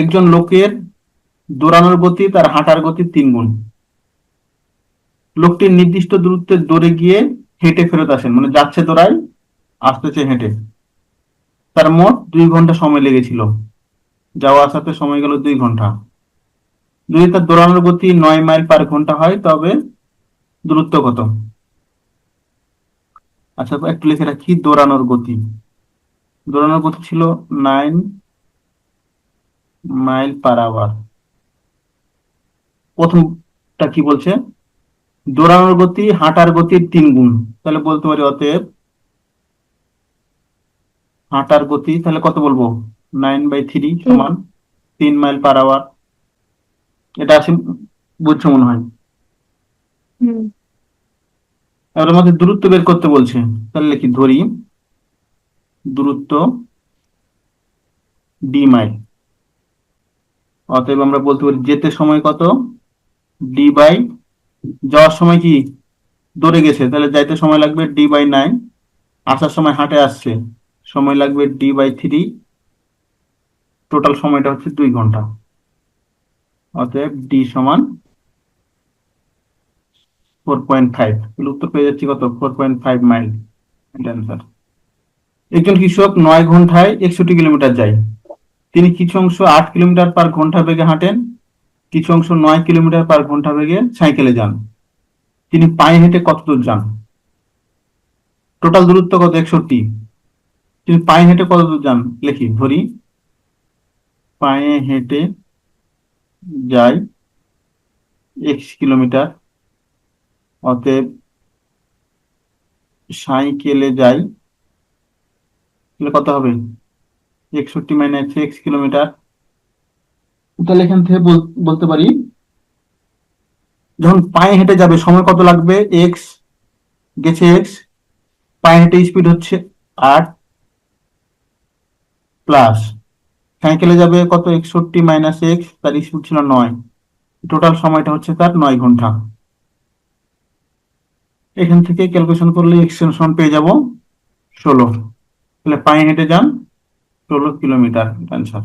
একজন লোকের দৌড়ানোর গতি তার হাঁটার গতির 3 গুণ। লোকটি নির্দিষ্ট দূরত্বে দৌড়ে গিয়ে হেঁটে ফেরত আসেন, মানে যাচ্ছে দৌড়ায়, আসতেছে হেঁটে। তার মোট 2 ঘন্টা সময় লেগেছিল, যাওয়া আসাতে সময় গেল 2 ঘন্টা। যদি তার দৌড়ানোর গতি 9 মাইল/ঘন্টা হয় তবে দূরত্ব কত? আচ্ছা, একটু লিখে রাখি। দৌড়ানোর গতি ছিল 9 মাইল/আওয়ার। প্রথমটা কি বলছে? দৌড়ানোর গতি হাঁটার গতির 3 গুণ। তাহলে বলতে পারি অতএব হাঁটার গতি, তাহলে কত বলবো? 9/3 সমান 3 মাইল/আওয়ার। এটা আসে, বুঝছো মনে হয়। হুম। এবার আমাদের দূরত্ব বের করতে বলছে, তাহলে কি ধরি দূরত্ব d মাইল। অতএব আমরা বলতে পারি যেতে সময় কত, d/, যাওয়ার সময় কি দৌড়ে গেছে, তাহলে যাইতে সময় লাগবে d/9, আসার সময় হাঁটে আসছে, সময় লাগবে d/3, টোটাল সময়টা হচ্ছে 2 ঘন্টা। অতএব ডি সমান 4.5। তাহলে উত্তর পেয়ে যাচ্ছি কত? 4.5 মাইল। এটা অ্যান্সার। একজন কৃষক 9 ঘন্টায় 61 কিলোমিটার যায়। তিনি কিছু অংশ 8 কিলোমিটার/ঘন্টা বেগে হাঁটেন, কিছু অংশ 9 কিলোমিটার/ঘন্টা বেগে সাইকেলে যান। তিনি পায়ে হেঁটে কত দূর যান? টোটাল দূরত্ব কত? 61। তিনি পায়ে হেঁটে কত দূর যান লিখি, ধরি পায়ে হেঁটে যায় x কিলোমিটার, অতএব সাইকেলে যাই, তাহলে কত হবে? 61 - x কিলোমিটার। তাহলে এখান থেকে বলতে পারি যখন পায়ে হেঁটে যাবে সময় কত লাগবে? এক্স গেছে, এক্স পায়ে হেঁটে স্পিড হচ্ছে 8, প্লাস সাইকেলে যাবে কত? 61 - x, তার স্পিড ছিল 9। টোটাল সময়টা হচ্ছে তার 9 ঘন্টা। এখান থেকে ক্যালকুলেশন করলে এক্স এর সমান পেয়ে যাব 16। তাহলে পায়ে হেঁটে যান 16 কিলোমিটার, অ্যান্সার।